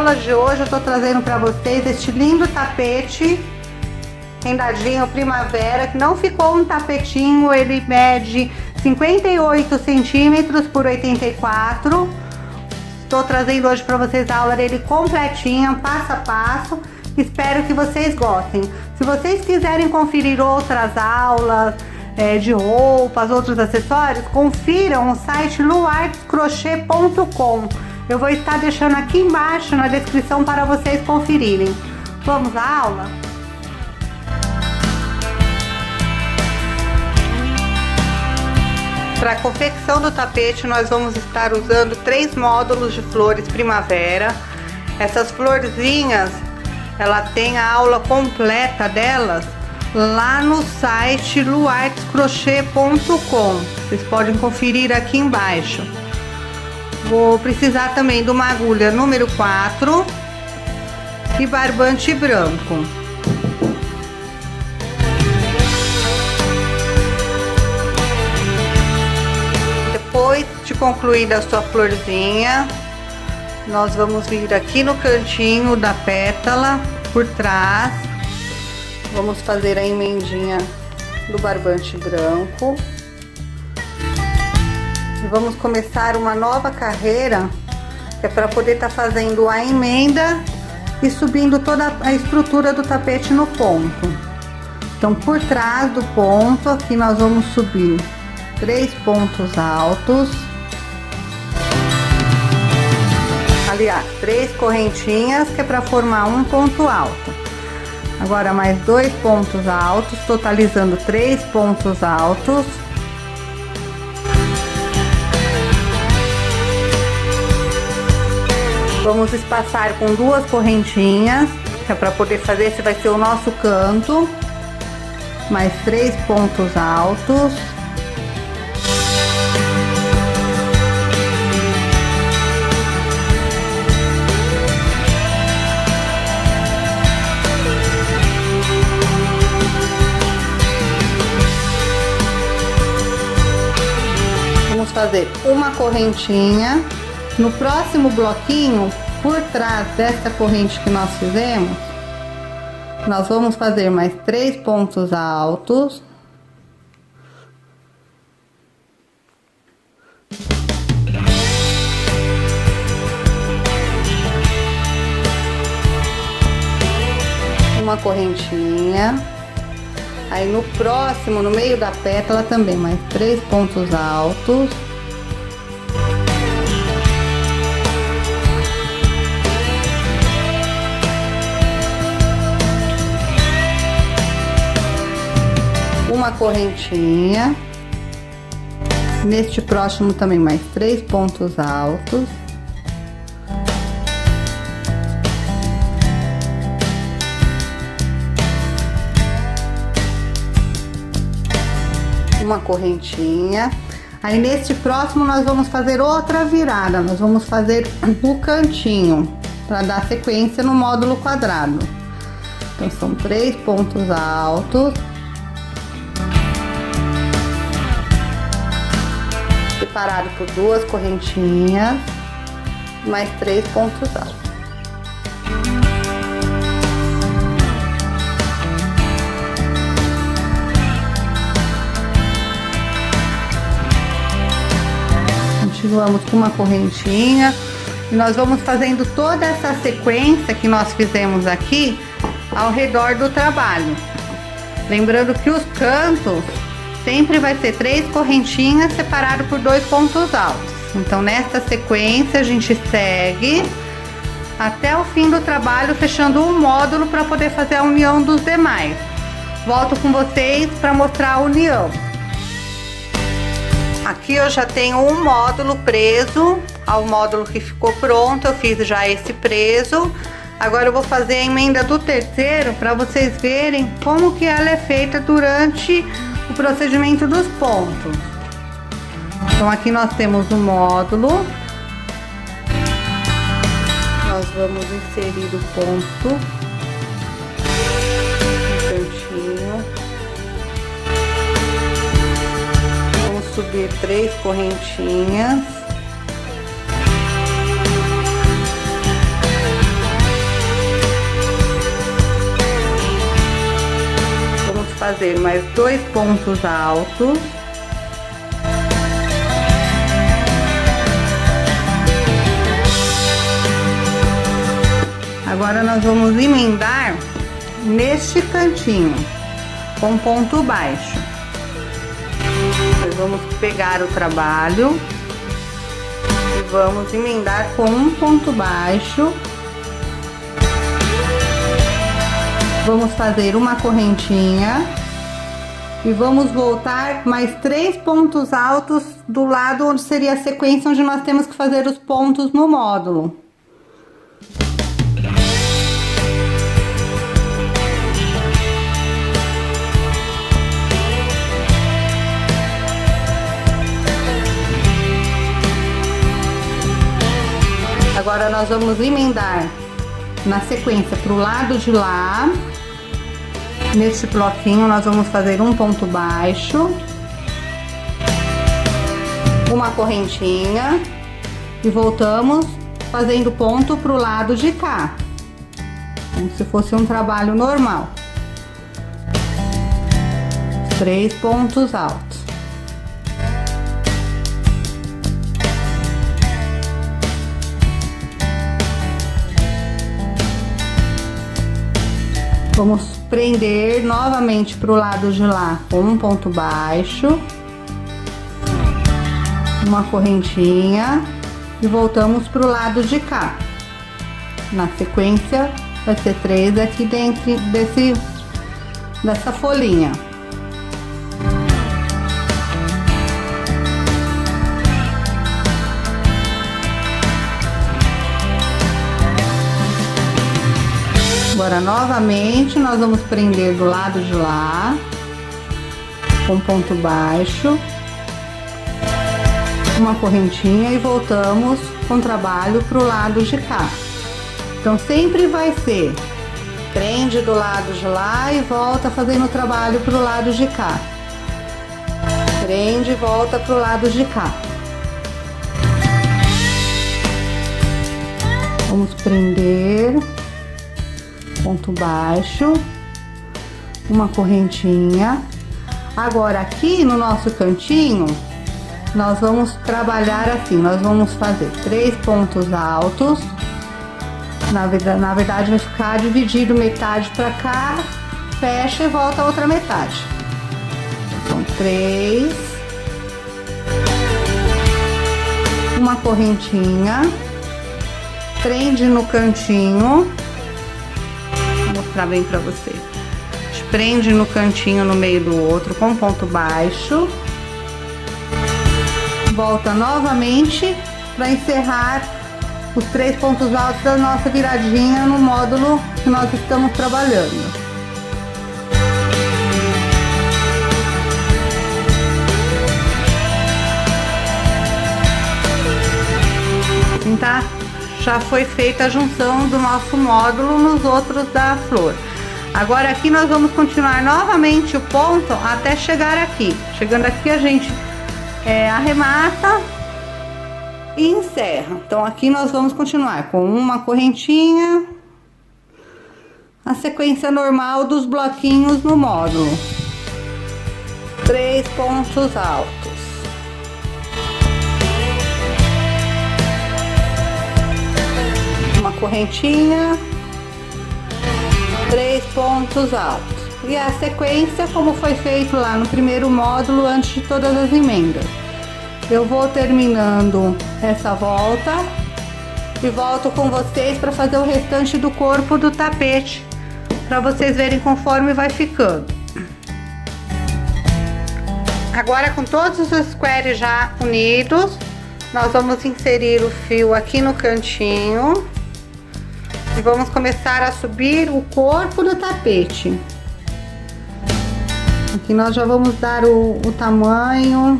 aula de hoje eu tô trazendo para vocês este lindo tapete rendadinho primavera, que não ficou um tapetinho, ele mede 58 centímetros por 84. Estou trazendo hoje para vocês a aula dele completinha, passo a passo. Espero que vocês gostem. Se vocês quiserem conferir outras aulas de roupas, outros acessórios, confiram o site luartescrochê.com. Eu vou estar deixando aqui embaixo na descrição para vocês conferirem. Vamos à aula? Para a confecção do tapete, nós vamos estar usando 3 módulos de flores primavera. Essas florzinhas, ela tem a aula completa delas lá no site luartescrochê.com. Vocês podem conferir aqui embaixo. Vou precisar também de uma agulha número 4 e barbante branco. Depois de concluída a sua florzinha, nós vamos vir aqui no cantinho da pétala, por trás. Vamos fazer a emendinha do barbante branco. E vamos começar uma nova carreira, que é para poder estar fazendo a emenda e subindo toda a estrutura do tapete no ponto. Então, por trás do ponto, aqui nós vamos subir 3 pontos altos. Aliás, 3 correntinhas, que é para formar um ponto alto. Agora mais 2 pontos altos, totalizando 3 pontos altos. Vamos espaçar com 2 correntinhas, que é para poder fazer, esse vai ser o nosso canto. Mais 3 pontos altos. Vamos fazer uma correntinha. No próximo bloquinho, por trás dessa corrente que nós fizemos, nós vamos fazer mais 3 pontos altos. Uma correntinha. Aí no próximo, no meio da pétala também, mais 3 pontos altos. Uma correntinha. Neste próximo também mais 3 pontos altos. Uma correntinha. Aí neste próximo nós vamos fazer outra virada, nós vamos fazer o cantinho para dar sequência no módulo quadrado. Então são 3 pontos altos, separado por 2 correntinhas, mais 3 pontos altos. Continuamos com uma correntinha e nós vamos fazendo toda essa sequência que nós fizemos aqui ao redor do trabalho. Lembrando que os cantos sempre vai ser 3 correntinhas separado por 2 pontos altos. Então nessa sequência a gente segue até o fim do trabalho, fechando um módulo para poder fazer a união dos demais. Volto com vocês para mostrar a união. Aqui eu já tenho um módulo preso ao módulo que ficou pronto, eu fiz já esse preso. Agora eu vou fazer a emenda do terceiro para vocês verem como que ela é feita durante o procedimento dos pontos. Então aqui nós temos um módulo. Nós vamos inserir o ponto no cantinho. Vamos subir 3 correntinhas. fazer mais 2 pontos altos. Agora nós vamos emendar neste cantinho com ponto baixo. Nós vamos pegar o trabalho e vamos emendar com um ponto baixo. Vamos fazer uma correntinha e vamos voltar mais 3 pontos altos do lado onde seria a sequência onde nós temos que fazer os pontos no módulo. Agora nós vamos emendar na sequência para o lado de lá. Neste bloquinho nós vamos fazer um ponto baixo, uma correntinha e voltamos fazendo ponto para o lado de cá, como se fosse um trabalho normal. 3 pontos altos. Vamos prender novamente para o lado de lá com um ponto baixo, uma correntinha e voltamos para o lado de cá. Na sequência vai ser 3 aqui dentro dessa folhinha. Agora novamente nós vamos prender do lado de lá com ponto baixo, uma correntinha e voltamos com trabalho para o lado de cá. Então sempre vai ser prende do lado de lá e volta fazendo o trabalho para o lado de cá, prende e volta para o lado de cá. Vamos prender, ponto baixo, uma correntinha. Agora aqui no nosso cantinho nós vamos trabalhar assim, nós vamos fazer 3 pontos altos. Na verdade vai ficar dividido metade para cá, fecha e volta a outra metade. Então 3, uma correntinha, prende no cantinho. Vou mostrar bem para você. Prende no cantinho no meio do outro com ponto baixo, volta novamente para encerrar os 3 pontos altos da nossa viradinha no módulo que nós estamos trabalhando. Assim, tá? Já foi feita a junção do nosso módulo nos outros da flor. Agora aqui nós vamos continuar novamente o ponto até chegar aqui. Chegando aqui a gente arremata e encerra. Então aqui nós vamos continuar com uma correntinha, a sequência normal dos bloquinhos no módulo. 3 pontos altos. Uma correntinha, 3 pontos altos. E a sequência como foi feito lá no primeiro módulo antes de todas as emendas. Eu vou terminando essa volta e volto com vocês para fazer o restante do corpo do tapete, para vocês verem conforme vai ficando. Agora com todos os squares já unidos, nós vamos inserir o fio aqui no cantinho. E vamos começar a subir o corpo do tapete. Aqui nós já vamos dar o tamanho.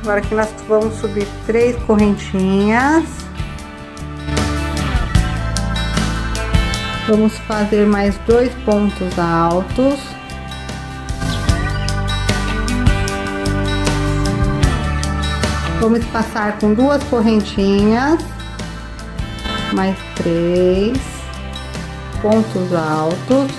Agora aqui nós vamos subir 3 correntinhas. Vamos fazer mais 2 pontos altos. Vamos passar com 2 correntinhas. Mais 3 pontos altos,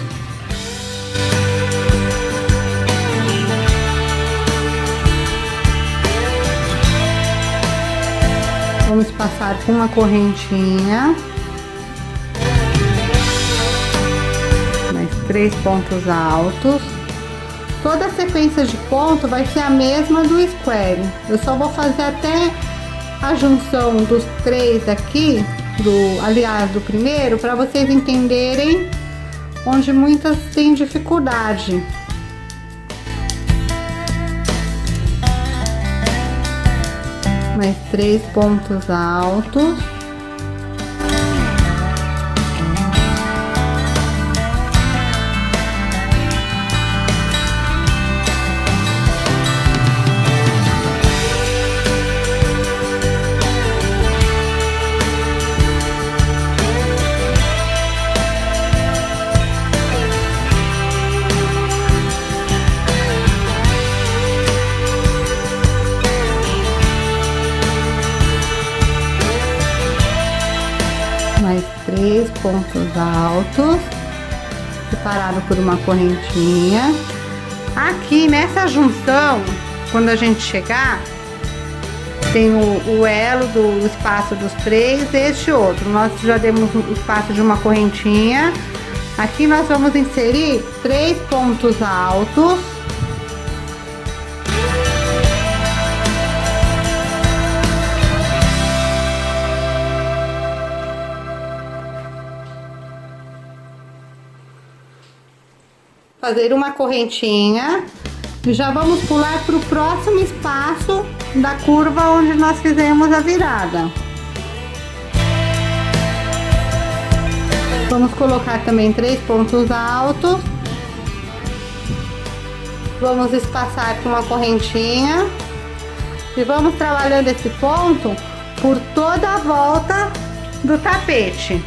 passar com uma correntinha. Mais 3 pontos altos. Toda a sequência de ponto vai ser a mesma do square. Eu só vou fazer até a junção dos 3 aqui, aliás, do primeiro, para vocês entenderem onde muitas têm dificuldade. Mais 3 pontos altos. Mais 3 pontos altos, separado por uma correntinha. Aqui nessa junção, quando a gente chegar, tem o elo do espaço dos 3, este outro. Nós já demos o espaço de uma correntinha. Aqui nós vamos inserir 3 pontos altos. Fazer uma correntinha e já vamos pular para o próximo espaço da curva onde nós fizemos a virada. Vamos colocar também 3 pontos altos. Vamos espaçar com uma correntinha e vamos trabalhando esse ponto por toda a volta do tapete.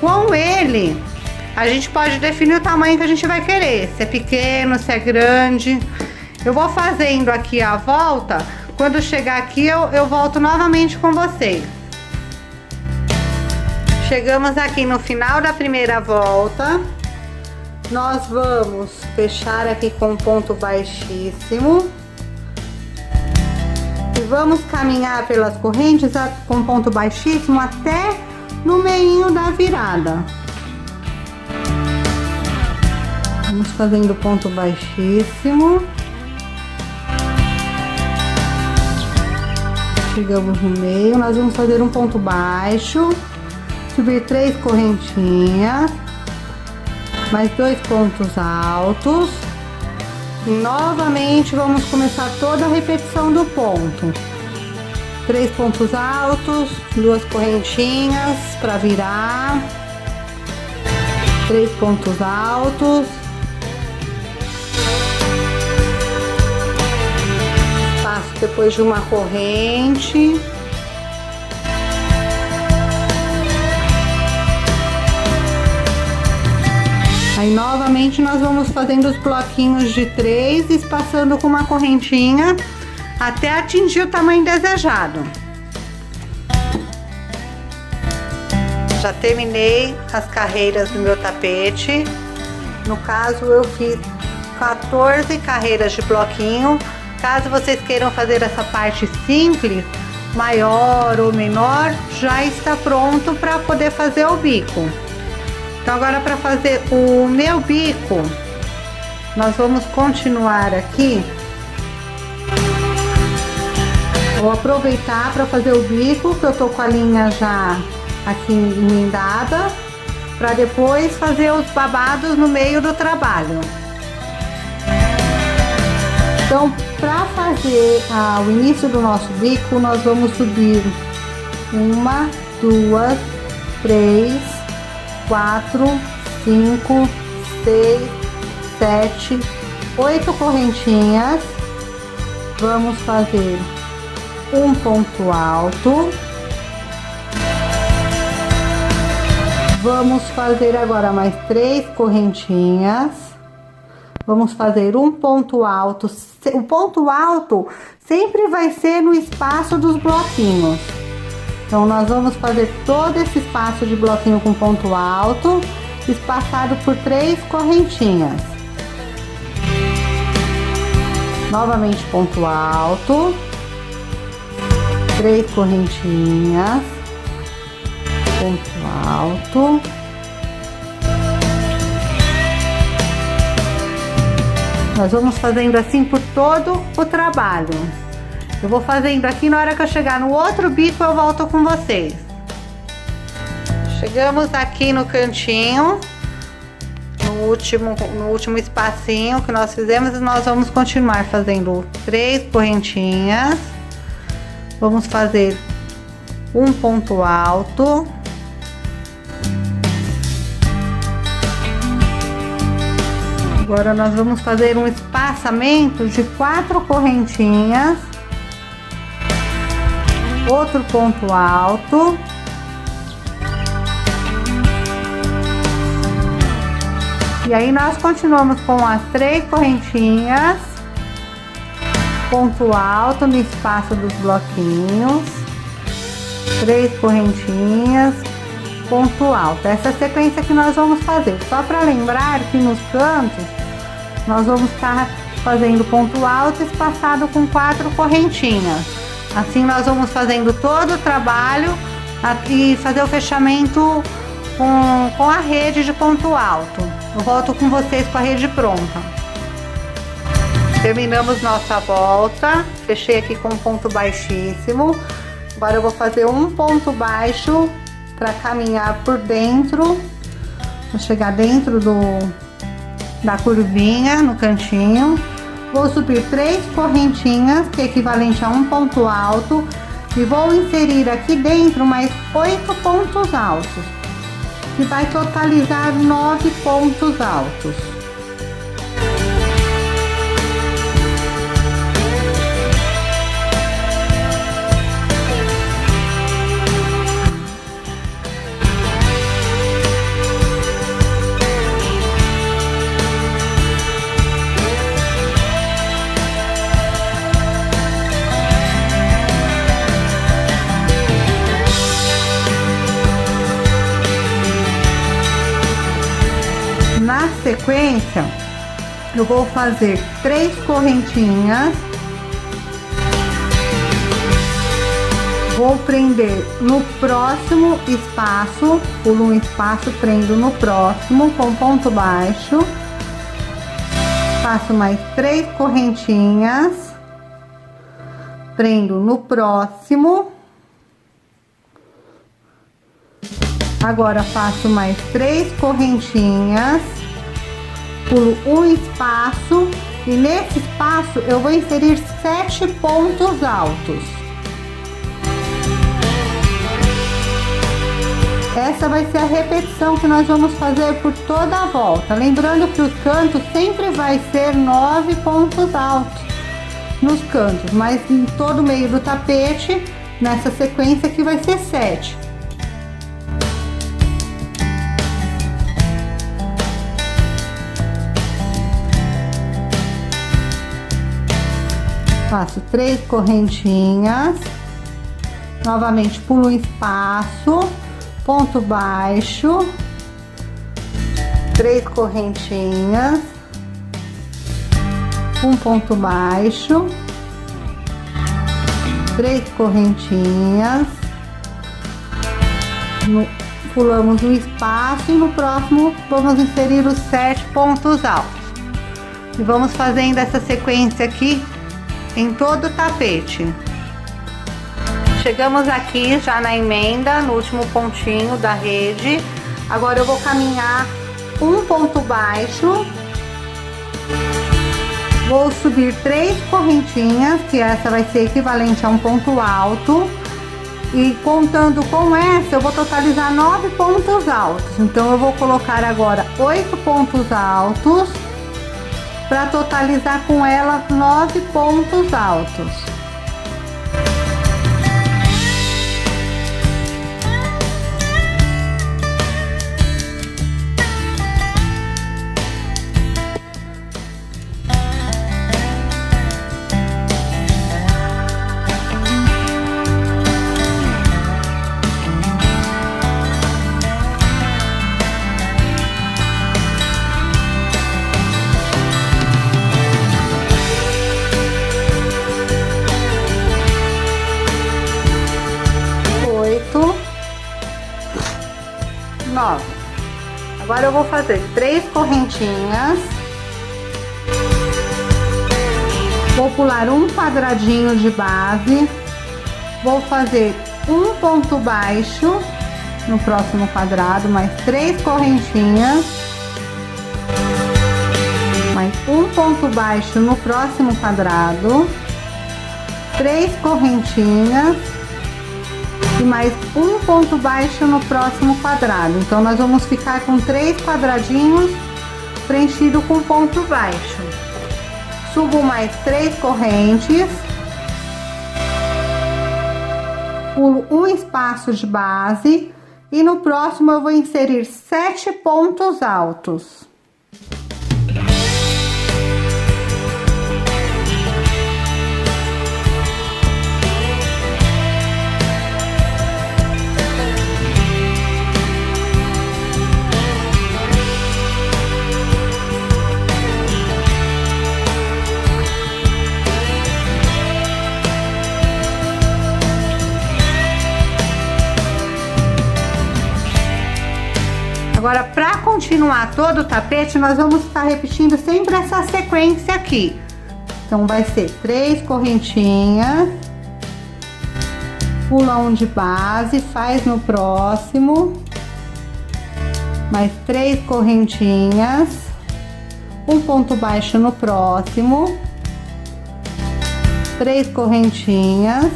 Com ele, a gente pode definir o tamanho que a gente vai querer, se é pequeno, se é grande. Eu vou fazendo aqui a volta, quando chegar aqui eu volto novamente com vocês. Chegamos aqui no final da primeira volta. Nós vamos fechar aqui com um ponto baixíssimo. E vamos caminhar pelas correntes com ponto baixíssimo até no meinho da virada. Vamos fazendo ponto baixíssimo. Chegamos no meio, nós vamos fazer um ponto baixo, subir 3 correntinhas, mais 2 pontos altos. E novamente vamos começar toda a repetição do ponto. 3 pontos altos, 2 correntinhas para virar, 3 pontos altos. Depois de uma corrente. Aí novamente nós vamos fazendo os bloquinhos de 3, espaçando com uma correntinha até atingir o tamanho desejado. Já terminei as carreiras do meu tapete. No caso eu fiz 14 carreiras de bloquinho. Caso vocês queiram fazer essa parte simples, maior ou menor, já está pronto para poder fazer o bico. Então agora, para fazer o meu bico, nós vamos continuar aqui. Vou aproveitar para fazer o bico, que eu tô com a linha já aqui emendada, para depois fazer os babados no meio do trabalho. Então, para fazer o início do nosso bico, nós vamos subir 1, 2, 3, 4, 5, 6, 7, 8 correntinhas. Vamos fazer um ponto alto. Vamos fazer agora mais 3 correntinhas. Vamos fazer um ponto alto. O ponto alto sempre vai ser no espaço dos bloquinhos. Então, nós vamos fazer todo esse espaço de bloquinho com ponto alto, espaçado por 3 correntinhas. Novamente ponto alto. 3 correntinhas, ponto alto, nós vamos fazendo assim por todo o trabalho. Eu vou fazendo aqui, na hora que eu chegar no outro bico eu volto com vocês. Chegamos aqui no cantinho, no último espacinho que nós fizemos, e nós vamos continuar fazendo 3 correntinhas. Vamos fazer um ponto alto. Agora nós vamos fazer um espaçamento de 4 correntinhas. Outro ponto alto. E aí nós continuamos com as 3 correntinhas, ponto alto no espaço dos bloquinhos, 3 correntinhas, ponto alto. Essa é a sequência que nós vamos fazer. Só para lembrar que nos cantos nós vamos estar fazendo ponto alto espaçado com 4 correntinhas. Assim nós vamos fazendo todo o trabalho e fazer o fechamento com a rede de ponto alto. Eu volto com vocês com a rede pronta. Terminamos nossa volta, fechei aqui com ponto baixíssimo. Agora eu vou fazer um ponto baixo para caminhar por dentro. Vou chegar dentro da curvinha, no cantinho. Vou subir 3 correntinhas, que é equivalente a um ponto alto. E vou inserir aqui dentro mais 8 pontos altos, que vai totalizar 9 pontos altos. Na sequência, eu vou fazer 3 correntinhas, vou prender no próximo espaço, pulo um espaço, prendo no próximo com ponto baixo, faço mais 3 correntinhas, prendo no próximo. Agora faço mais 3 correntinhas, pulo um espaço e nesse espaço eu vou inserir 7 pontos altos. Essa vai ser a repetição que nós vamos fazer por toda a volta. Lembrando que os cantos sempre vai ser 9 pontos altos nos cantos, mas em todo o meio do tapete, nessa sequência aqui vai ser 7. Faço 3 correntinhas, novamente pulo um espaço, ponto baixo, 3 correntinhas, um ponto baixo, 3 correntinhas, pulamos um espaço e no próximo vamos inserir os 7 pontos altos. E vamos fazendo essa sequência aqui em todo o tapete. Chegamos aqui já na emenda, no último pontinho da rede. Agora eu vou caminhar um ponto baixo, vou subir 3 correntinhas, que essa vai ser equivalente a um ponto alto, e contando com essa eu vou totalizar 9 pontos altos. Então eu vou colocar agora 8 pontos altos para totalizar com ela 9 pontos altos. Agora eu vou fazer 3 correntinhas. Vou pular um quadradinho de base. Vou fazer um ponto baixo no próximo quadrado, mais 3 correntinhas. Mais um ponto baixo no próximo quadrado. 3 correntinhas. E mais um ponto baixo no próximo quadrado. Então nós vamos ficar com 3 quadradinhos preenchido com ponto baixo. Subo mais 3 correntes. Pulo um espaço de base. E no próximo eu vou inserir 7 pontos altos. Agora, para continuar todo o tapete, nós vamos estar repetindo sempre essa sequência aqui. Então, vai ser 3 correntinhas, pula um de base, faz no próximo, mais 3 correntinhas, um ponto baixo no próximo, 3 correntinhas.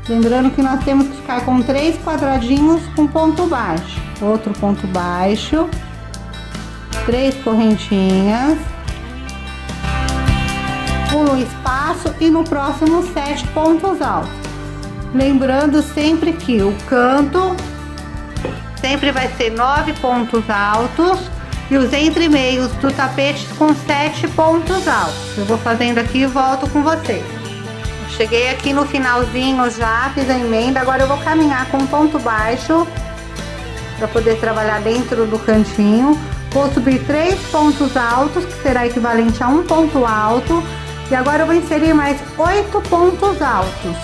Lembrando que nós temos que ficar com 3 quadradinhos com ponto baixo. Outro ponto baixo, 3 correntinhas, pulo um espaço e no próximo 7 pontos altos. Lembrando sempre que o canto sempre vai ser 9 pontos altos e os entremeios do tapete com 7 pontos altos. Eu vou fazendo aqui e volto com vocês. Cheguei aqui no finalzinho já, fiz a emenda, agora eu vou caminhar com ponto baixo para poder trabalhar dentro do cantinho. Vou subir 3 pontos altos, que será equivalente a um ponto alto. E agora eu vou inserir mais 8 pontos altos,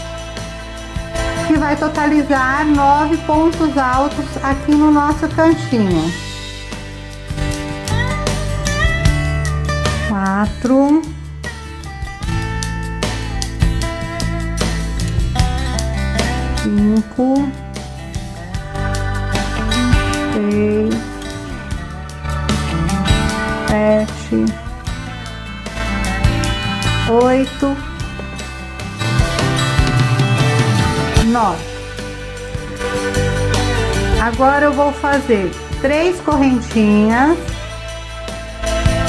que vai totalizar 9 pontos altos aqui no nosso cantinho. 4, 5, 6, 7, 8, 9. Agora eu vou fazer 3 correntinhas,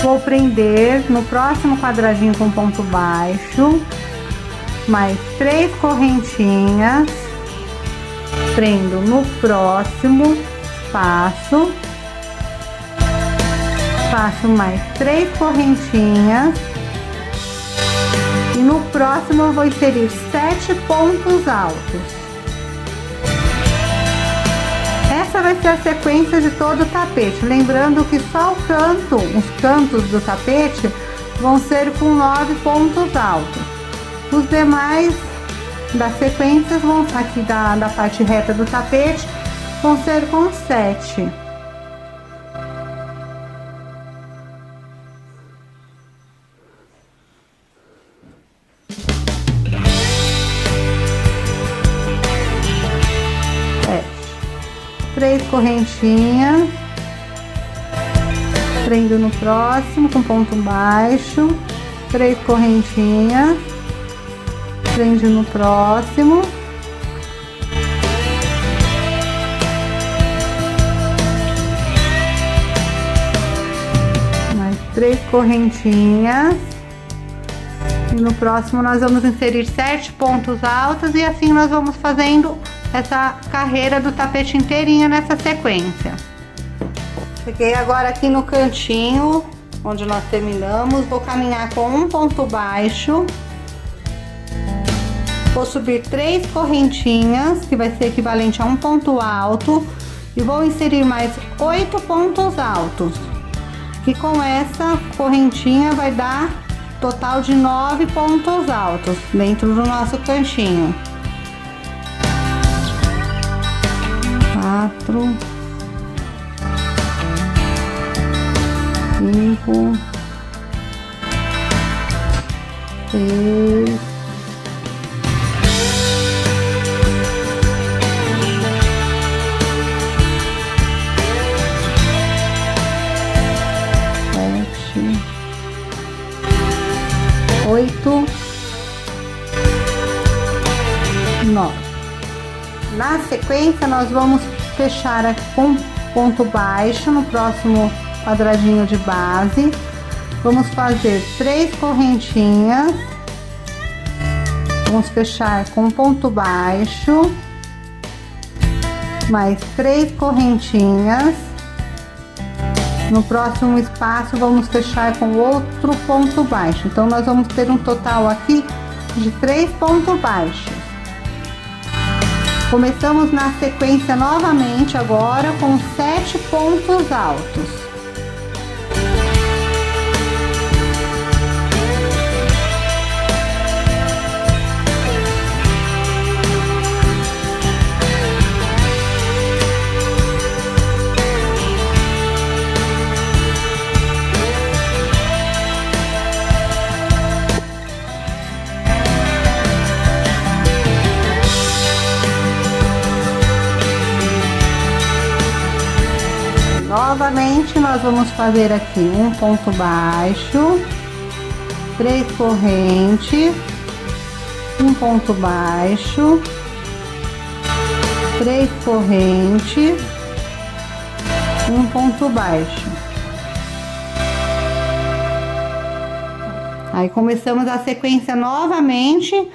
vou prender no próximo quadradinho com ponto baixo, mais 3 correntinhas, prendo no próximo espaço, faço mais 3 correntinhas e no próximo eu vou inserir 7 pontos altos. Essa vai ser a sequência de todo o tapete, lembrando que só o canto, os cantos do tapete vão ser com 9 pontos altos. Os demais das sequências vão aqui da parte reta do tapete vão ser com 7. Três correntinhas, prendo no próximo com ponto baixo, 3 correntinhas, prende no próximo, mais 3 correntinhas e no próximo nós vamos inserir 7 pontos altos e assim nós vamos fazendo essa carreira do tapete inteirinha nessa sequência. Cheguei agora aqui no cantinho onde nós terminamos, vou caminhar com um ponto baixo, vou subir 3 correntinhas, que vai ser equivalente a um ponto alto, e vou inserir mais 8 pontos altos, que com essa correntinha vai dar total de 9 pontos altos dentro do nosso cantinho. 4, 5, 6, 7, 8, 9. Na sequência, nós vamos fechar aqui com ponto baixo no próximo quadradinho de base. Vamos fazer 3 correntinhas. Vamos fechar com ponto baixo, mais 3 correntinhas. No próximo espaço, vamos fechar com outro ponto baixo. Então, nós vamos ter um total aqui de 3 pontos baixos. Começamos na sequência novamente agora com 7 pontos altos. Novamente, nós vamos fazer aqui um ponto baixo, 3 correntes, um ponto baixo, 3 correntes, um ponto baixo. Aí começamos a sequência novamente,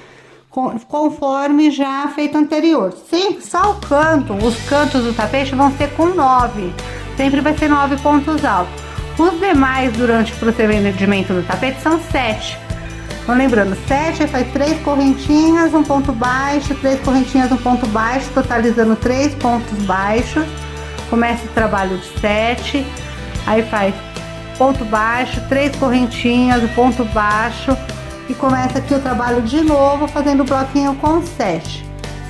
conforme já feito anterior. Sempre só os cantos do tapete vão ser com 9. Sempre vai ser 9 pontos altos. Os demais, durante o procedimento do tapete, são 7. Então, lembrando, 7, aí faz 3 correntinhas, um ponto baixo, 3 correntinhas, um ponto baixo, totalizando 3 pontos baixos. Começa o trabalho de 7, aí faz ponto baixo, 3 correntinhas, um ponto baixo, e começa aqui o trabalho de novo, fazendo o bloquinho com 7.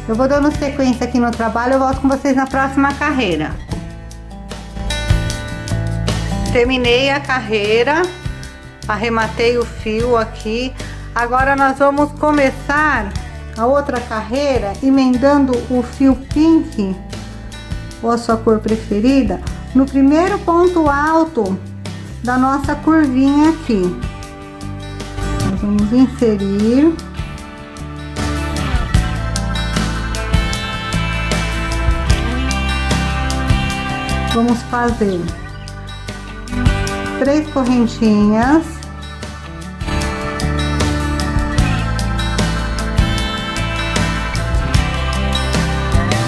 Eu vou dando sequência aqui no trabalho, eu volto com vocês na próxima carreira. Terminei a carreira, arrematei o fio aqui. Agora nós vamos começar a outra carreira emendando o fio pink, ou a sua cor preferida, no primeiro ponto alto da nossa curvinha aqui. Nós vamos inserir. Vamos fazer 3 correntinhas,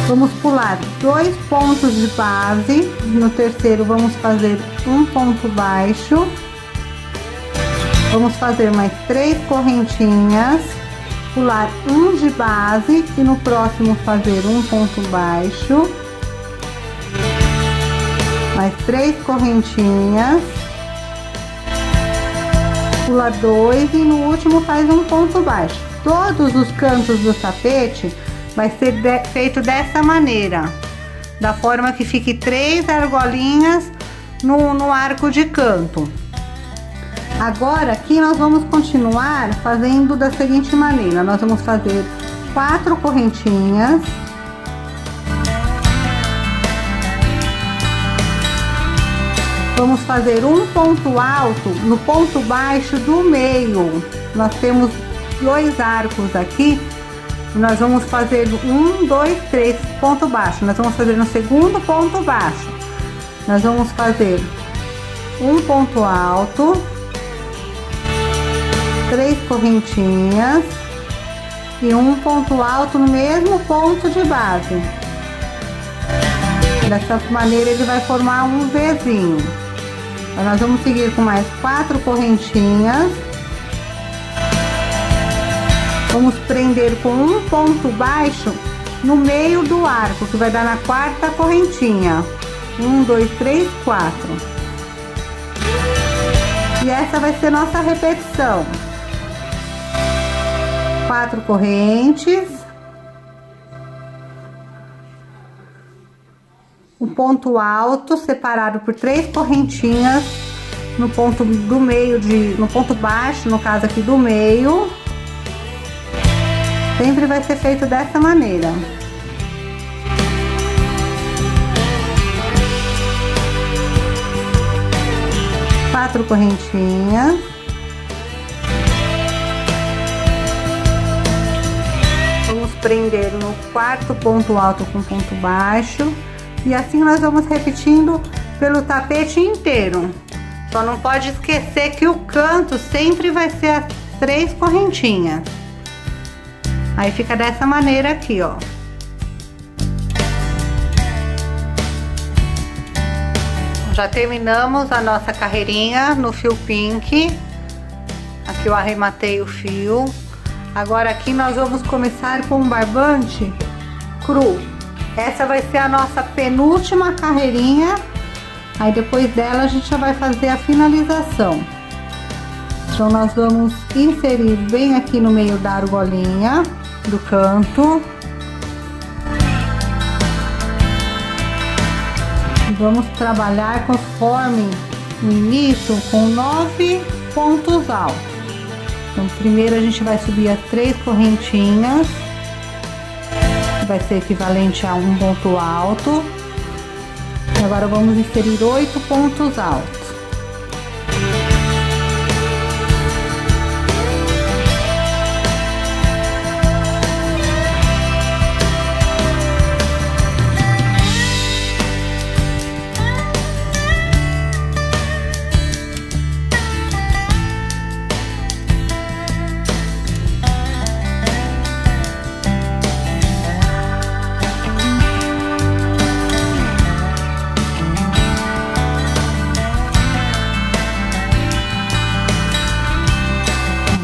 vamos pular 2 pontos de base. No terceiro vamos fazer um ponto baixo, vamos fazer mais 3 correntinhas, pular um de base e no próximo fazer um ponto baixo, mais 3 correntinhas, pula 2 e no último faz um ponto baixo. Todos os cantos do tapete vai ser feito dessa maneira, da forma que fique 3 argolinhas no arco de canto. Agora aqui nós vamos continuar fazendo da seguinte maneira: nós vamos fazer 4 correntinhas, vamos fazer um ponto alto no ponto baixo do meio. Nós temos 2 arcos aqui, e nós vamos fazer 1, 2, 3 ponto baixo. Nós vamos fazer no segundo ponto baixo, nós vamos fazer um ponto alto, 3 correntinhas e um ponto alto no mesmo ponto de base. Dessa maneira ele vai formar um Vzinho. Então, nós vamos seguir com mais 4 correntinhas. Vamos prender com um ponto baixo no meio do arco, que vai dar na 4ª correntinha. 1, 2, 3, 4. E essa vai ser nossa repetição. 4 correntes. Um ponto alto separado por 3 correntinhas no ponto do meio, no ponto baixo, no caso aqui do meio. Sempre vai ser feito dessa maneira. Quatro correntinhas. Vamos prender no quarto ponto alto com ponto baixo. E assim nós vamos repetindo pelo tapete inteiro. Só não pode esquecer que o canto sempre vai ser as 3 correntinhas. Aí fica dessa maneira aqui, ó. Já terminamos a nossa carreirinha no fio pink. Aqui eu arrematei o fio. Agora aqui nós vamos começar com um barbante cru. Essa vai ser a nossa penúltima carreirinha. Aí depois dela a gente já vai fazer a finalização. Então nós vamos inserir bem aqui no meio da argolinha do canto. Vamos trabalhar conforme o início com 9 pontos altos. Então primeiro a gente vai subir as 3 correntinhas, que vai ser equivalente a um ponto alto. E agora vamos inserir 8 pontos altos.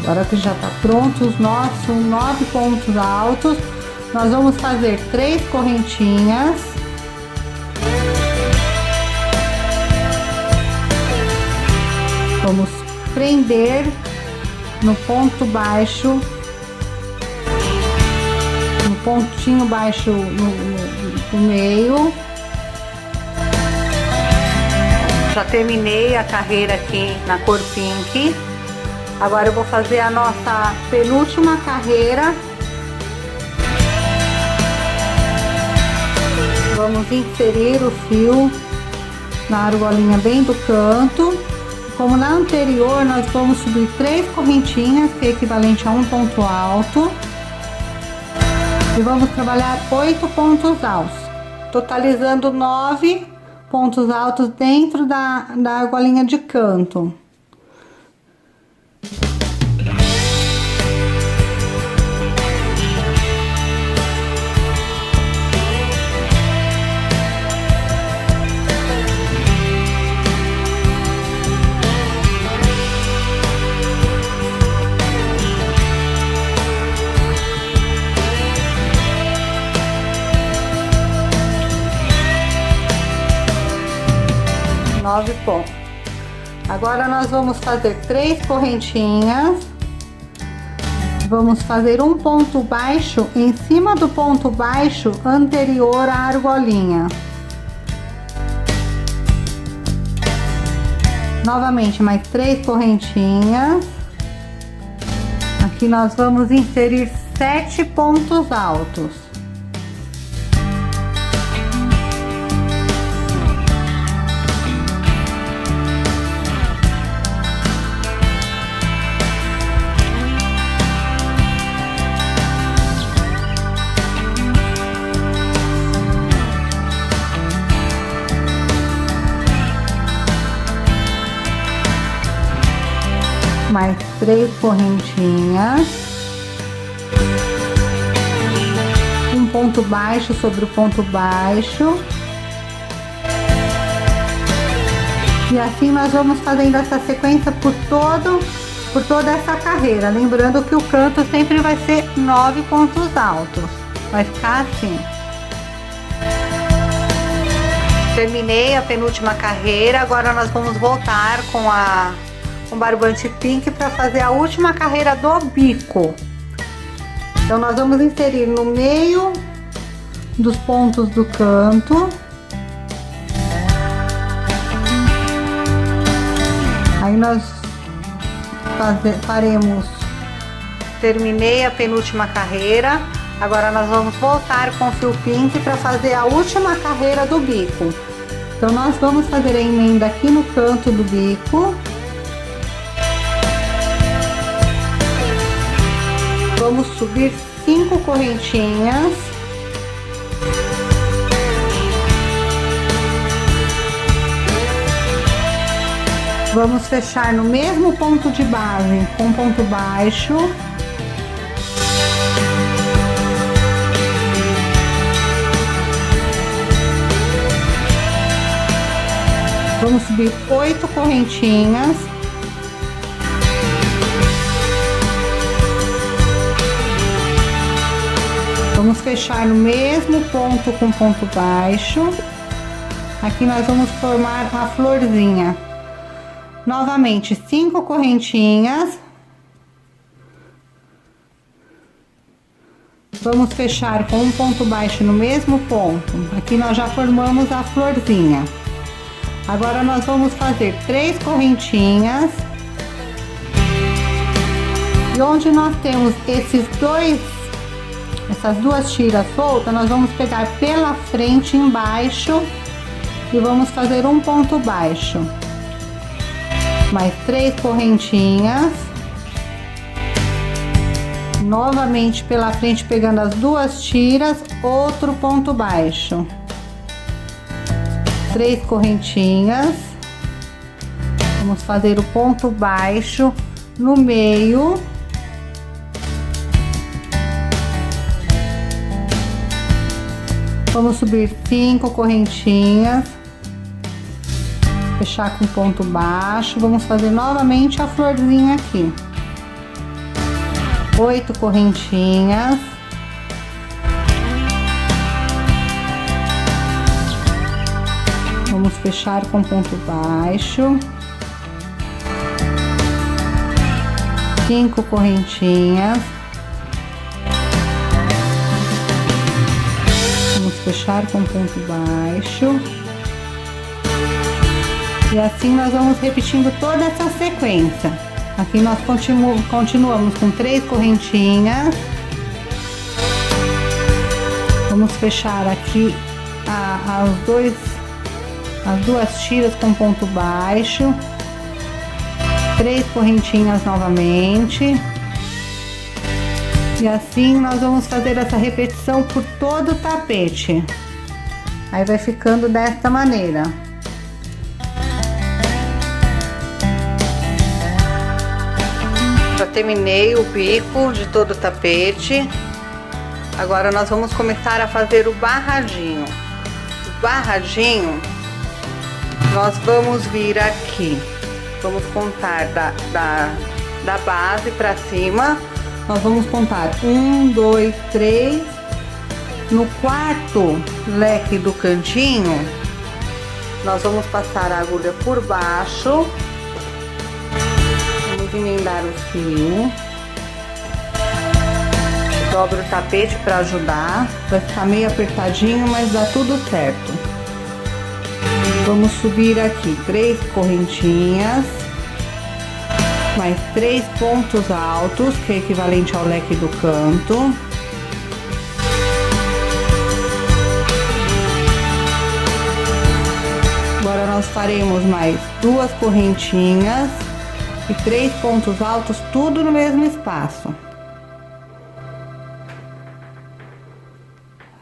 Agora que já está pronto os nossos 9 pontos altos, nós vamos fazer 3 correntinhas. Vamos prender no ponto baixo, no pontinho baixo no meio. Já terminei a carreira aqui na cor pink. Agora eu vou fazer a nossa penúltima carreira. Vamos inserir o fio na argolinha bem do canto. Como na anterior, nós vamos subir 3 correntinhas, que é equivalente a um ponto alto. E vamos trabalhar 8 pontos altos, totalizando 9 pontos altos dentro da argolinha de canto. Pontos. Agora nós vamos fazer 3 correntinhas, vamos fazer um ponto baixo em cima do ponto baixo anterior à argolinha. Novamente mais 3 correntinhas. Aqui nós vamos inserir 7 pontos altos. Mais 3 correntinhas, um ponto baixo sobre o ponto baixo, e assim nós vamos fazendo essa sequência por toda essa carreira, lembrando que o canto sempre vai ser 9 pontos altos, vai ficar assim. Terminei a penúltima carreira, agora nós vamos voltar com o barbante pink para fazer a última carreira do bico. Então nós vamos inserir no meio dos pontos do canto nós faremos, terminei a penúltima carreira, agora nós vamos voltar com o fio pink para fazer a última carreira do bico. Então nós vamos fazer a emenda aqui no canto do bico. Vamos subir 5 correntinhas. Vamos fechar no mesmo ponto de base com ponto baixo. Vamos subir 8 correntinhas. Vamos fechar no mesmo ponto com ponto baixo. Aqui nós vamos formar a florzinha. Novamente, 5 correntinhas. Vamos fechar com um ponto baixo no mesmo ponto. Aqui nós já formamos a florzinha. Agora nós vamos fazer 3 correntinhas. E onde nós temos essas duas tiras soltas, nós vamos pegar pela frente embaixo e vamos fazer um ponto baixo. Mais 3 correntinhas. Novamente pela frente, pegando as duas tiras, outro ponto baixo. 3 correntinhas. Vamos fazer o ponto baixo no meio. Vamos subir 5 correntinhas. Fechar com ponto baixo. Vamos fazer novamente a florzinha aqui. 8 correntinhas. Vamos fechar com ponto baixo. 5 correntinhas. Vamos fechar com ponto baixo. E assim nós vamos repetindo toda essa sequência. Aqui nós continuamos com 3 correntinhas. Vamos fechar aqui as duas tiras com ponto baixo. 3 correntinhas novamente. E assim nós vamos fazer essa repetição por todo o tapete. Aí vai ficando desta maneira. Já terminei o bico de todo o tapete. Agora nós vamos começar a fazer o barradinho. O barradinho, nós vamos vir aqui. Vamos contar da base para cima. Nós vamos contar 1, 2, 3. No quarto leque do cantinho, nós vamos passar a agulha por baixo. Vamos emendar o fio. Dobra o tapete para ajudar. Vai ficar meio apertadinho, mas dá tudo certo. Vamos subir aqui 3 correntinhas. Mais 3 pontos altos, que é equivalente ao leque do canto. Agora nós faremos mais 2 correntinhas e 3 pontos altos, tudo no mesmo espaço.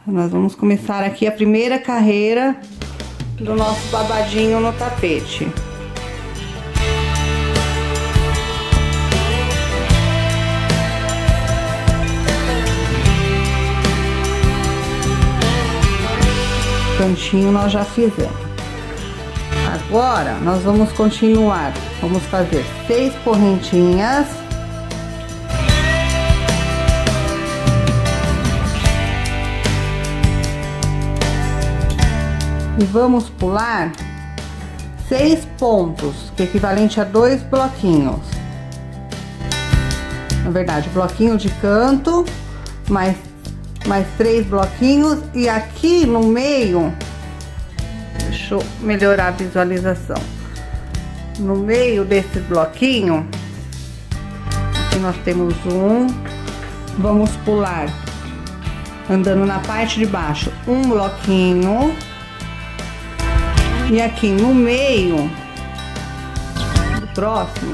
Nós vamos começar aqui a primeira carreira do nosso babadinho no tapete. Cantinho nós já fizemos. Agora nós vamos continuar. Vamos fazer 6 correntinhas. E vamos pular 6 pontos, que é equivalente a 2 bloquinhos. Na verdade, bloquinho de canto, mais 3 bloquinhos, e aqui no meio, deixa eu melhorar a visualização. no meio desse bloquinho, aqui nós temos um, vamos pular andando na parte de baixo um bloquinho, e aqui no meio do próximo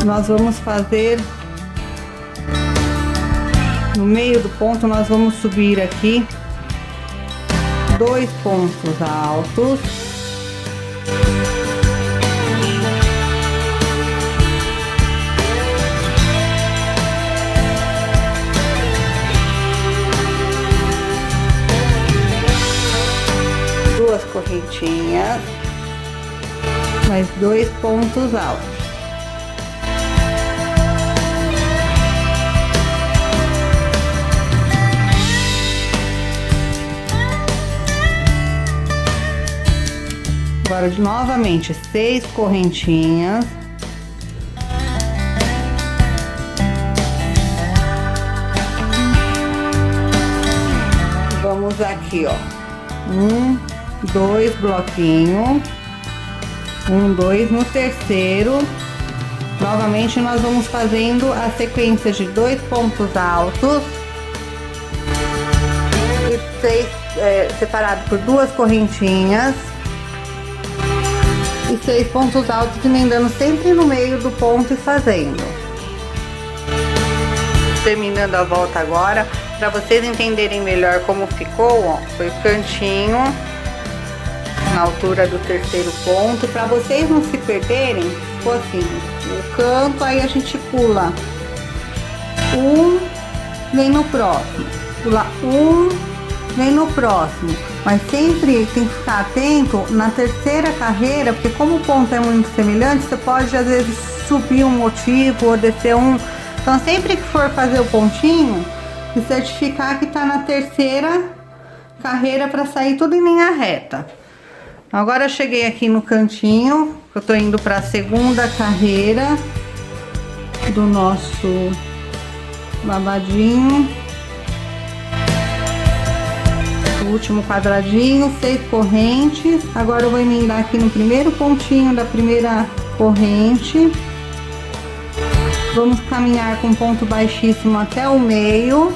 nós vamos fazer, no meio do ponto nós vamos subir aqui 2 pontos altos, duas correntinhas, mais 2 pontos altos. Agora, novamente, 6 correntinhas. Vamos aqui, ó. 1, 2 bloquinhos. 1, 2 no terceiro. Novamente, nós vamos fazendo a sequência de 2 pontos altos. E 6 separado por 2 correntinhas. E 6 pontos altos, emendando sempre no meio do ponto e fazendo. Terminando a volta agora, para vocês entenderem melhor como ficou, ó, foi o cantinho na altura do terceiro ponto. Para vocês não se perderem, ficou assim, o canto, aí a gente pula um, vem no próximo, pula um, vem no próximo. Mas sempre tem que ficar atento na terceira carreira, porque como o ponto é muito semelhante, você pode às vezes subir um motivo ou descer um. Então sempre que for fazer o pontinho, se certificar que tá na terceira carreira para sair tudo em linha reta. Agora eu cheguei aqui no cantinho, eu tô indo para a segunda carreira do nosso babadinho. Último quadradinho, 6 correntes. Agora eu vou emendar aqui no primeiro pontinho da primeira corrente. Vamos caminhar com ponto baixíssimo até o meio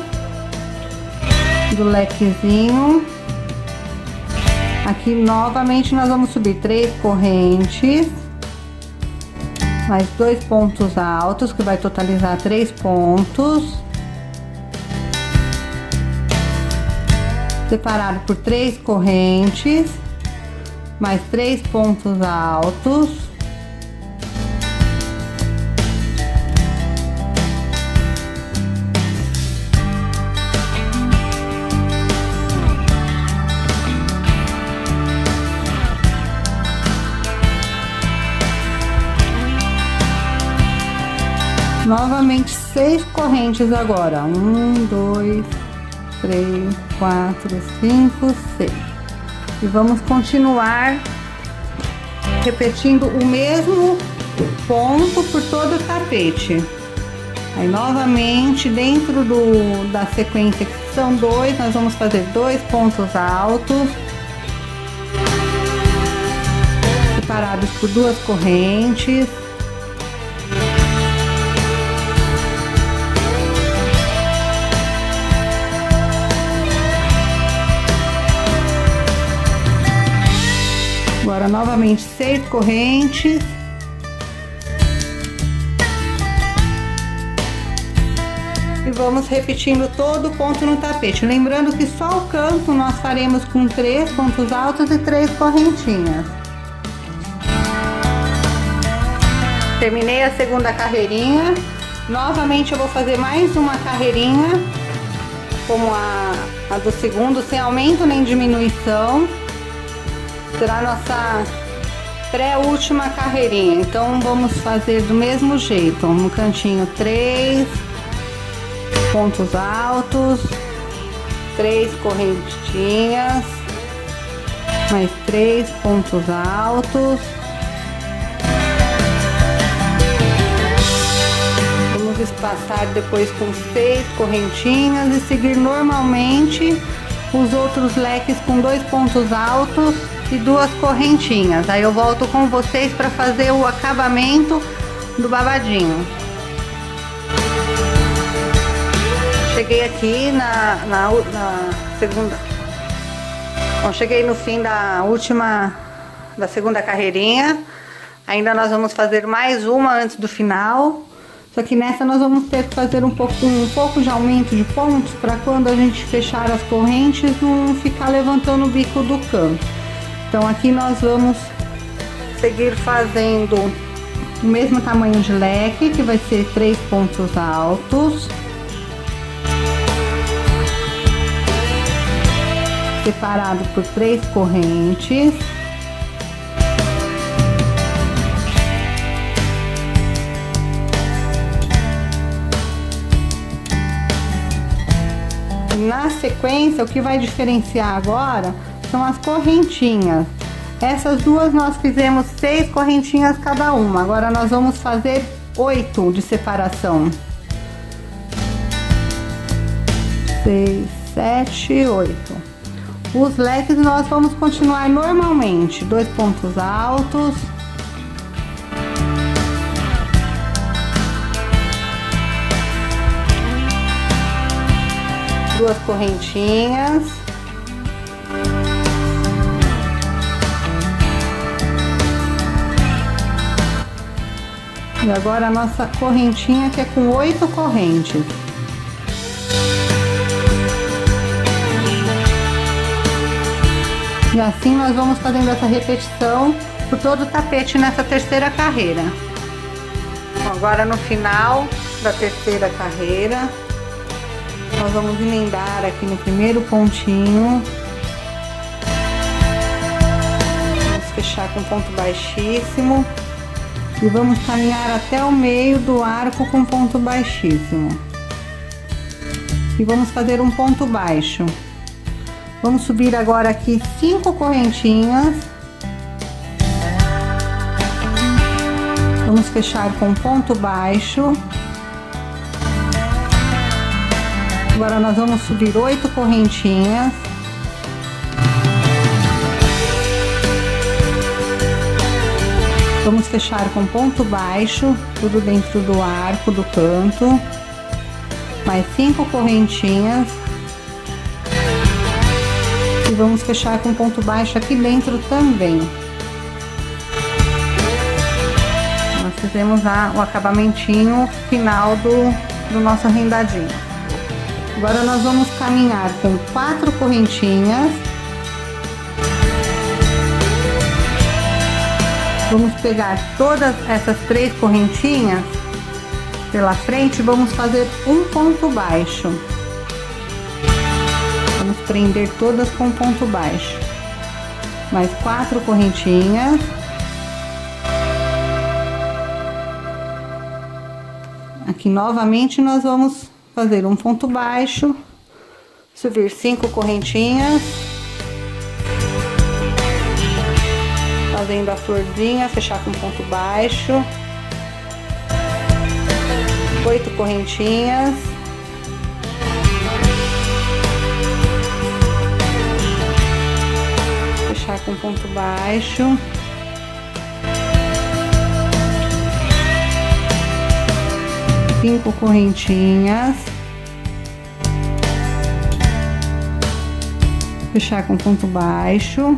do lequezinho. Aqui novamente nós vamos subir 3 correntes, mais 2 pontos altos, que vai totalizar 3 pontos. Separado por 3 correntes, mais 3 pontos altos. Novamente 6 correntes agora, 1, 2, 3, 4, 5, 6. E vamos continuar repetindo o mesmo ponto por todo o tapete. Aí novamente dentro da sequência, que são 2, nós vamos fazer 2 pontos altos, separados por 2 correntes. Agora novamente 6 correntes. E vamos repetindo todo o ponto no tapete. Lembrando que só o canto nós faremos com 3 pontos altos e 3 correntinhas. Terminei a segunda carreirinha. Novamente eu vou fazer mais uma carreirinha, como a do segundo, sem aumento nem diminuição. Será a nossa pré-última carreirinha. Então vamos fazer do mesmo jeito. No cantinho 3 pontos altos, 3 correntinhas, mais 3 pontos altos. Vamos espaçar depois com 6 correntinhas e seguir normalmente os outros leques com 2 pontos altos e 2 correntinhas. Aí eu volto com vocês para fazer o acabamento do babadinho. Cheguei aqui na segunda. Bom, cheguei no fim da segunda carreirinha. Ainda nós vamos fazer mais uma antes do final. Só que nessa nós vamos ter que fazer um pouco de aumento de pontos para quando a gente fechar as correntes não ficar levantando o bico do canto. Então aqui nós vamos seguir fazendo o mesmo tamanho de leque, que vai ser 3 pontos altos. Separado por 3 correntes. Na sequência, o que vai diferenciar agora são as correntinhas. Essas duas nós fizemos 6 correntinhas cada uma. Agora nós vamos fazer 8 de separação. 6, 7, 8. Os leques nós vamos continuar normalmente. 2 pontos altos. Duas correntinhas. E agora a nossa correntinha, que é com 8 correntes. E assim nós vamos fazendo essa repetição por todo o tapete nessa terceira carreira. Bom, agora no final da terceira carreira, nós vamos emendar aqui no primeiro pontinho. Vamos fechar com ponto baixíssimo. E vamos caminhar até o meio do arco com ponto baixíssimo. E vamos fazer um ponto baixo. Vamos subir agora aqui 5 correntinhas. Vamos fechar com ponto baixo. Agora nós vamos subir 8 correntinhas. Vamos fechar com ponto baixo, tudo dentro do arco do canto. Mais 5 correntinhas. E vamos fechar com ponto baixo aqui dentro também. Nós fizemos o acabamentinho final do nosso rendadinho. Agora nós vamos caminhar com 4 correntinhas. Vamos pegar todas essas 3 correntinhas pela frente e vamos fazer um ponto baixo. Vamos prender todas com ponto baixo. Mais 4 correntinhas. Aqui novamente nós vamos fazer um ponto baixo, subir 5 correntinhas, fazendo a florzinha, fechar com ponto baixo, 8 correntinhas. Fechar com ponto baixo. Cinco correntinhas. Fechar com ponto baixo.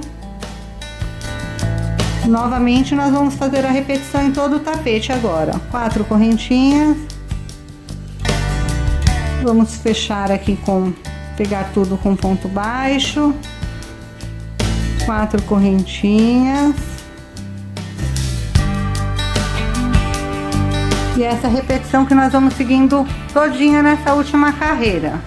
Novamente nós vamos fazer a repetição em todo o tapete agora. 4 correntinhas. Vamos fechar aqui pegar tudo com ponto baixo. 4 correntinhas. E essa repetição que nós vamos seguindo todinha nessa última carreira.